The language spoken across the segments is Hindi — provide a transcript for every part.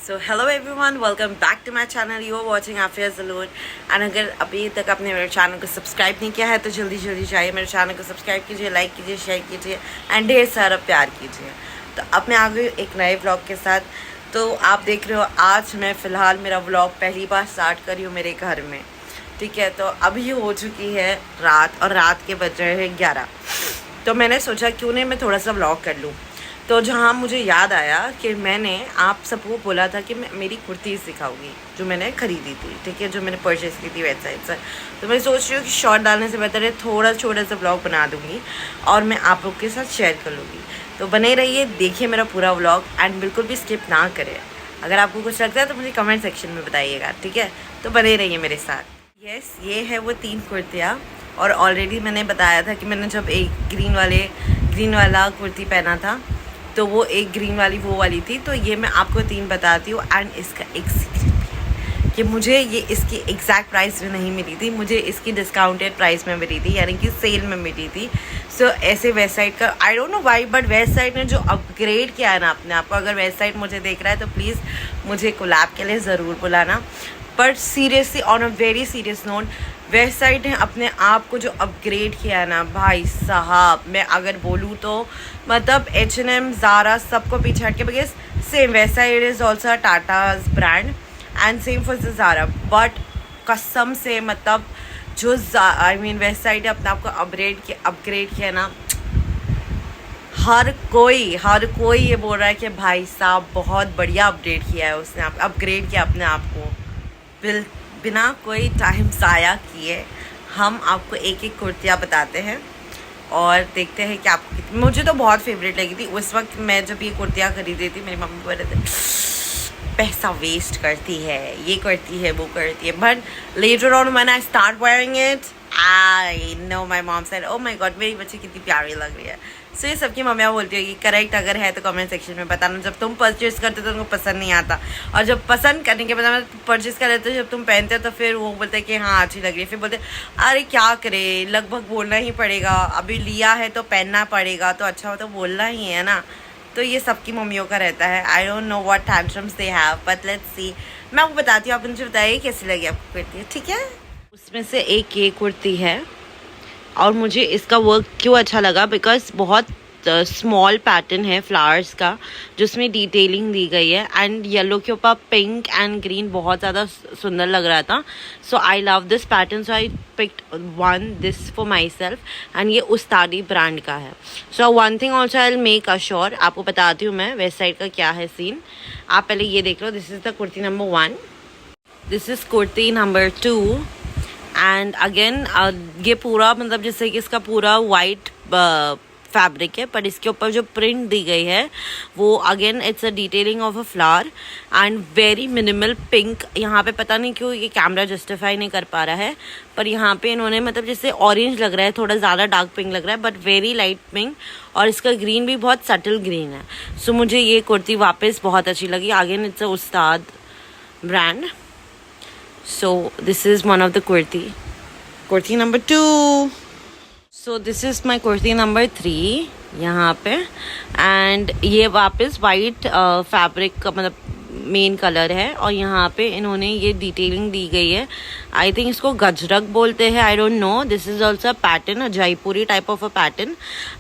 So hello everyone, welcome back to my channel. You are watching Afiya Zaloon. And अगर अभी तक आपने मेरे चैनल को सब्सक्राइब नहीं किया है तो जल्दी जल्दी जाइए मेरे चैनल को सब्सक्राइब कीजिए, लाइक कीजिए, शेयर कीजिए एंड ढेर सारा प्यार कीजिए। तो अब मैं आ गई एक नए व्लॉग के साथ। तो आप देख रहे हो आज मैं फ़िलहाल मेरा व्लॉग पहली बार स्टार्ट कर रही हूँ मेरे घर में। ठीक है, तो अभी हो चुकी है रात और रात के बज रहे हैं 11। तो मैंने सोचा क्यों नहीं मैं थोड़ा सा व्लॉग कर लूँ। तो जहाँ मुझे याद आया कि मैंने आप सबको बोला था कि मैं मेरी कुर्ती सिखाऊंगी जो मैंने ख़रीदी थी, ठीक है, जो मैंने परचेज़ की थी वेबसाइट से। तो मैं सोच रही हूँ कि शॉर्ट डालने से बेहतर है थोड़ा छोटा सा व्लॉग बना दूँगी और मैं आप लोग के साथ शेयर कर लूँगी। तो बने रहिए, देखिए मेरा पूरा व्लॉग एंड बिल्कुल भी स्किप ना करें। अगर आपको कुछ लगता है तो मुझे कमेंट सेक्शन में बताइएगा, ठीक है। तो बने रहिए मेरे साथ। यस, ये है वो 3 कुर्तियाँ। और ऑलरेडी मैंने बताया था कि मैंने जब एक ग्रीन वाला कुर्ती पहना था तो वो एक ग्रीन वाली वो वाली थी। तो ये मैं आपको 3 बताती हूँ। एंड इसका एक सीक्रेट भी है कि मुझे ये इसकी एग्जैक्ट प्राइस में नहीं मिली थी, मुझे इसकी डिस्काउंटेड प्राइस में मिली थी, यानी कि सेल में मिली थी। सो ऐसे वेबसाइट का I don't know why, but website ने जो अपग्रेड किया है ना अपने आप को, अगर वेबसाइट मुझे देख रहा है तो प्लीज़ मुझे कोलैब के लिए ज़रूर बुलाना। But seriously on a very serious note, website ने अपने आप को जो अपग्रेड किया है ना भाई साहब, मैं अगर बोलूँ तो मतलब H&M, ज़ारा सबको पीछे हट के, because same website is also Tata's brand and same for Zara. But कसम से मतलब जो वेबसाइट ने अपने आप को अपग्रेड किया ना, हर कोई ये बोल रहा है कि भाई साहब बहुत बढ़िया अपडेट किया है उसने, अपग्रेड किया अपने आप को। बिना कोई टाइम ज़ाया किए हम आपको एक एक कुर्तियाँ बताते हैं और देखते हैं कि आपको मुझे तो बहुत फेवरेट लगी थी उस वक्त। मैं जब ये कुर्तियाँ खरीदी थी मेरी मम्मी बोल रहे थे पैसा वेस्ट करती है, ये करती है, वो करती है। But later on when I start wearing it I know my mom said oh my god मेरी बच्ची कितनी प्यारी लग रही है। सो ये सबकी मम्मियाँ बोलती होगी, करेक्ट अगर है तो कमेंट सेक्शन में बताना। जब तुम परचेज़ करते हो तो उनको पसंद नहीं आता, और जब पसंद करने के बाद परचेज़ कर लेते हो, जब तुम पहनते हो तो फिर वो बोलते हैं कि हाँ अच्छी लग रही है। फिर बोलते अरे क्या करे, लगभग बोलना ही पड़ेगा, अभी लिया है तो पहनना पड़ेगा, तो अच्छा हो तो बोलना ही है ना। तो ये सबकी मम्मियों का रहता है। I don't know what tantrums they have, but let's see. मैं आपको बताती हूँ, आप मुझे बताइए कैसी लगी आपको कुर्ती, ठीक है। उसमें से एक ये कुर्ती है और मुझे इसका वर्क क्यों अच्छा लगा, बिकॉज बहुत स्मॉल पैटर्न है फ्लावर्स का जिसमें डिटेलिंग दी गई है एंड येलो के ऊपर पिंक एंड ग्रीन बहुत ज़्यादा सुंदर लग रहा था। So I love this pattern, so I picked this for myself and ये उस्तादी ब्रांड का है। So one thing also I will make assure, आपको बताती हूँ मैं वेबसाइट का क्या है सीन। आप पहले ये देख लो, this is the kurti number 1, this is kurti number 2 and again ये पूरा मतलब जैसे कि इसका पूरा वाइट फैब्रिक है, पर इसके ऊपर जो प्रिंट दी गई है वो again it's a detailing of a flower and very minimal pink. यहाँ पे पता नहीं क्यों ये कैमरा जस्टिफाई नहीं कर पा रहा है, पर यहाँ पे इन्होंने मतलब जैसे ऑरेंज लग रहा है, थोड़ा ज़्यादा डार्क पिंक लग रहा है, बट वेरी लाइट पिंक, और इसका ग्रीन भी बहुत सटल ग्रीन है। सो मुझे ये कुर्ती वापस बहुत अच्छी लगी। Again it's a Ustad brand. So this is one of the kurti number 2। So this is my kurti number 3 यहाँ पे, एंड ये वापस वाइट फैब्रिक का मतलब मेन कलर है, और यहाँ पे इन्होंने ये डिटेलिंग दी गई है। आई थिंक इसको गजरक बोलते हैं, I don't know. This is also a pattern, Jaipuri type of a pattern,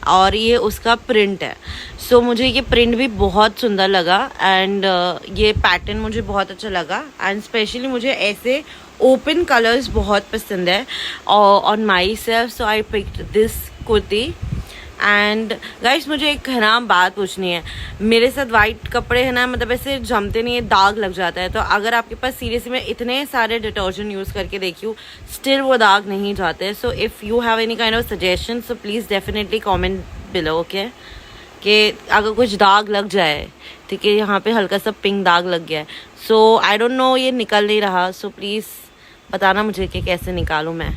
और ये उसका प्रिंट है। सो मुझे ये प्रिंट भी बहुत सुंदर लगा एंड ये पैटर्न मुझे बहुत अच्छा लगा एंड स्पेशली मुझे ऐसे ओपन कलर्स बहुत पसंद है on my self. So I picked this kurti and guys मुझे एक है ना बात पूछनी है। मेरे साथ वाइट कपड़े है ना मतलब ऐसे जमते नहीं है, दाग लग जाता है। तो अगर आपके पास सीरियसली मैं इतने सारे डिटर्जेंट यूज़ करके देखी हूँ स्टिल वो दाग नहीं जाते। So if you have any kind of suggestion so please definitely comment below, okay. कि अगर कुछ दाग लग जाए, ठीक है, यहाँ पे हल्का सा पिंक दाग लग गया है, सो आई डोंट नो ये निकल नहीं रहा, सो प्लीज़ बताना मुझे कि कैसे निकालूँ मैं।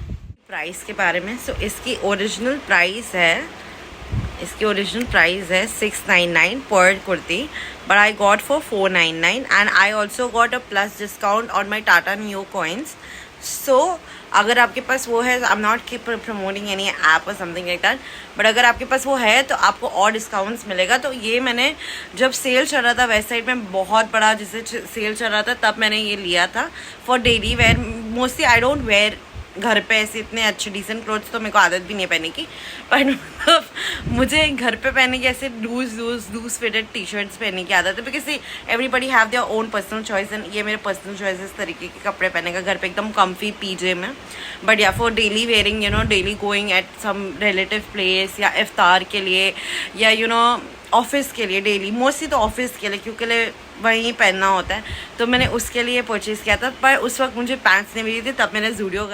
प्राइस के बारे में, सो इसकी ओरिजिनल प्राइस है 699 पर kurti, but I got for 499 and I also got a plus discount on my Tata Neu coins. So अगर आपके पास वो है, I am not keep promoting any app or something like that, but अगर आपके पास वो है तो आपको और डिस्काउंट्स मिलेगा। तो ये मैंने जब सेल चल रहा था वेबसाइट में, बहुत बड़ा जैसे सेल चल रहा था, तब मैंने ये लिया था for daily wear. Mostly I don't wear घर पे ऐसे इतने अच्छे डिसेंट क्लोथ्स, तो मेरे को आदत भी नहीं है पहनने की, पर मुझे घर पे पहनने की ऐसे लूज फिटेड टी शर्ट्स पहनने की आदत है, because everybody have their own personal choice, and ये मेरे पर्सनल चॉइस इस तरीके के कपड़े पहने का घर पे एकदम कम्फी पीजे में। बट या for daily wearing, you know, daily going at some relative place, या इफ्तार के लिए, या यू नो ऑफिस के लिए डेली, मोस्टली तो ऑफिस के लिए, क्योंकि वहीं पहनना होता है, तो मैंने उसके लिए परचेज़ किया था। पर उस वक्त मुझे पैंट्स नहीं मिली थी, तब मैंने जूडियो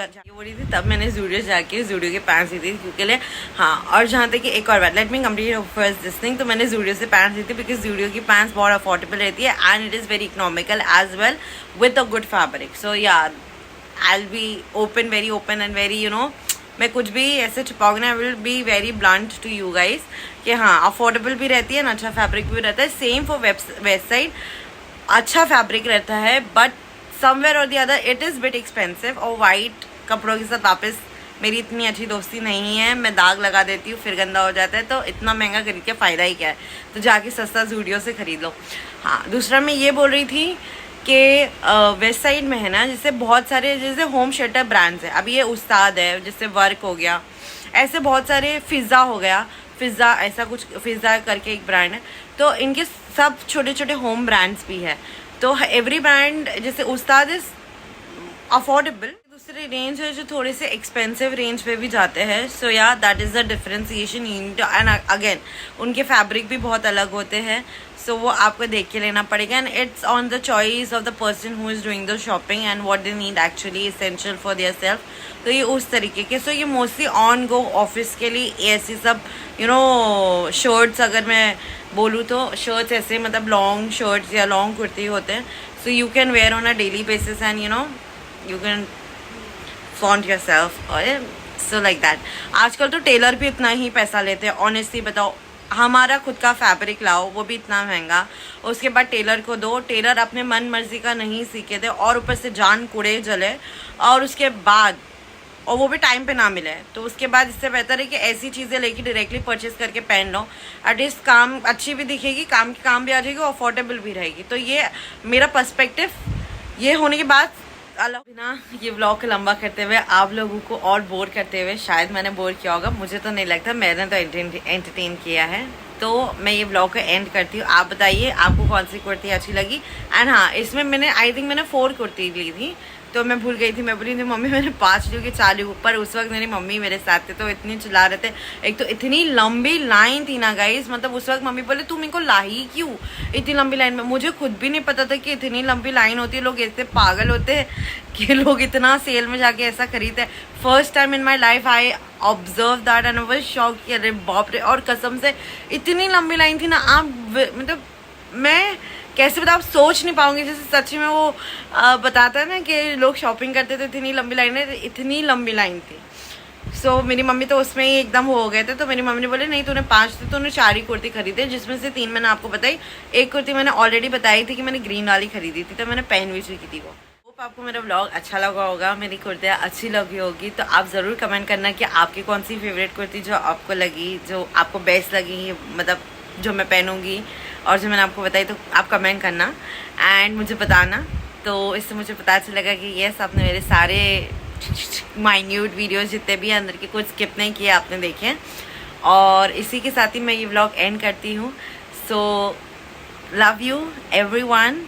जाके जूडियो के पैंट्स ली थी क्योंकि हाँ। और जहाँ तक कि एक और बात, let me complete first this thing, तो मैंने जूडियो से पैंट्स ली थी बिकॉज जूडियो की पैंट्स बहुत अफोर्डेबल रहती है, and it is very economical as well with a good fabric. So yeah I will be very open and very, you know, मैं कुछ भी ऐसे छुपाऊंगी ना, I will be very blunt to you guys कि हाँ, अफोर्डेबल भी रहती है ना, अच्छा फैब्रिक भी रहता है। सेम फॉर वेबसाइट, अच्छा फैब्रिक रहता है, बट समवेयर और the other it is bit expensive. और वाइट कपड़ों के साथ वापस मेरी इतनी अच्छी दोस्ती नहीं है, मैं दाग लगा देती हूँ, फिर गंदा हो जाता है, तो इतना महंगा खरीद के फ़ायदा ही क्या है, तो जाके सस्ता जूडियो से खरीद लो। हाँ, दूसरा मैं ये बोल रही थी कि वेस्ट साइड में है ना, जैसे बहुत सारे जैसे होम शेल्टर ब्रांड्स हैं। अभी ये उस्ताद है, जैसे वर्क हो गया, ऐसे बहुत सारे, फ़िज़्ज़ा हो गया, फ़िज़्ज़ा ऐसा कुछ, फ़िज़्ज़ा करके एक ब्रांड है, तो इनके सब छोटे छोटे होम ब्रांड्स भी है। तो एवरी ब्रांड, जैसे उस्ताद इज़ अफोर्डेबल, दूसरे रेंज है जो थोड़े से एक्सपेंसिव रेंज पे भी जाते हैं। सो या that is the differentiation, and again उनके फैब्रिक भी बहुत अलग होते हैं, सो वो आपको देख के लेना पड़ेगा, and it's on the choice of the person who is doing the shopping and what they need actually essential for their self. तो ये उस तरीके के, सो ये मोस्टली ऑन गो ऑफिस के लिए ऐसी सब, यू नो, शर्ट्स, अगर मैं बोलूँ तो शर्ट्स ऐसे, मतलब लॉन्ग शर्ट्स या लॉन्ग कुर्ती होते हैं, so you can wear on a daily basis and you know you can flaunt yourself, और सो लाइक दैट। आजकल तो टेलर भी इतना ही पैसा लेते हैं, ऑनेस्टली बताओ, हमारा खुद का फैब्रिक लाओ, वो भी इतना महंगा, उसके बाद टेलर को दो, टेलर अपने मन मर्जी का नहीं सीखे थे, और ऊपर से जान कुड़े जले, और उसके बाद, और वो भी टाइम पे ना मिले, तो उसके बाद इससे बेहतर है कि ऐसी चीज़ें लेके डायरेक्टली परचेज करके पहन लो, एटलीस्ट काम अच्छी भी दिखेगी, काम की काम भी आ जाएगी, अफोर्डेबल भी रहेगी। तो ये मेरा पर्सपेक्टिव ये होने के बाद, बिना ये व्लॉग को लंबा करते हुए, आप लोगों को और बोर करते हुए, शायद मैंने बोर किया होगा, मुझे तो नहीं लगता, मैंने तो एंटरटेन किया है, तो मैं ये व्लॉग को एंड करती हूँ। आप बताइए आपको कौन सी कुर्ती अच्छी लगी। एंड हाँ, इसमें मैंने आई थिंक मैंने 4 कुर्ती ली थी, तो मैं भूल गई थी, मैं बोली थी मम्मी मैंने 5 ली कि 4 ली, पर उस वक्त मेरी मम्मी मेरे साथ थे, तो इतनी चिल्ला रहे थे, एक तो इतनी लंबी लाइन थी ना गाइस, मतलब उस वक्त मम्मी बोले तू मेरे को लाई क्यों इतनी लंबी लाइन में, मुझे खुद भी नहीं पता था कि इतनी लंबी लाइन होती है, लोग ऐसे पागल होते हैं कि लोग इतना सेल में जाके ऐसा खरीदते हैं। First time in my life I observe that and I was shock कि अरे बाप रे, और कसम से इतनी लंबी लाइन थी ना, आप मतलब मैं कैसे बताओ, आप सोच नहीं पाऊंगी। जैसे सच्ची में वो बताता है ना कि लोग शॉपिंग करते थे, इतनी लंबी लाइन है, इतनी लंबी लाइन थी। सो मेरी मम्मी तो उसमें ही एकदम हो गए थे, तो मेरी मम्मी ने बोले नहीं तूने 5 थी, तूने 4 ही कुर्ती खरीदे, जिसमें से 3 मैंने आपको बताई, एक कुर्ती मैंने ऑलरेडी बताई थी कि मैंने ग्रीन वाली खरीदी थी, तो मैंने पहन भी चुकी थी वो। होप आपको मेरा व्लॉग अच्छा लगा होगा, मेरी कुर्तियाँ अच्छी लगी होगी, तो आप ज़रूर कमेंट करना कि आपकी कौन सी फेवरेट कुर्ती जो आपको लगी, जो आपको बेस्ट लगी, मतलब जो मैं पहनूँगी और जो मैंने आपको बताई, तो आप कमेंट करना एंड मुझे बताना। तो इससे मुझे पता चलेगा कि यस, आपने मेरे सारे माइन्यूट वीडियोस जितने भी अंदर के कुछ स्किप नहीं किए, आपने देखे। और इसी के साथ ही मैं ये व्लॉग एंड करती हूँ। सो लव यू एवरीवन,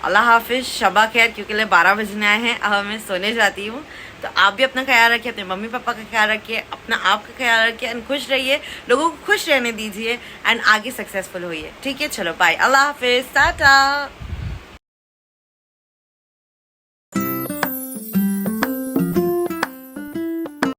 अल्लाह हाफिज़, शबा खैर, क्योंकि 12 बजने आए हैं, अब मैं सोने जाती हूँ। तो आप भी अपना ख्याल रखिए, अपने मम्मी पापा का ख्याल रखिए, अपना आप का ख्याल रखिए, एंड खुश रहिए, लोगों को खुश रहने दीजिए, एंड आगे सक्सेसफुल होइए। ठीक है, चलो बाय, अल्लाह हाफिज़, टाटा।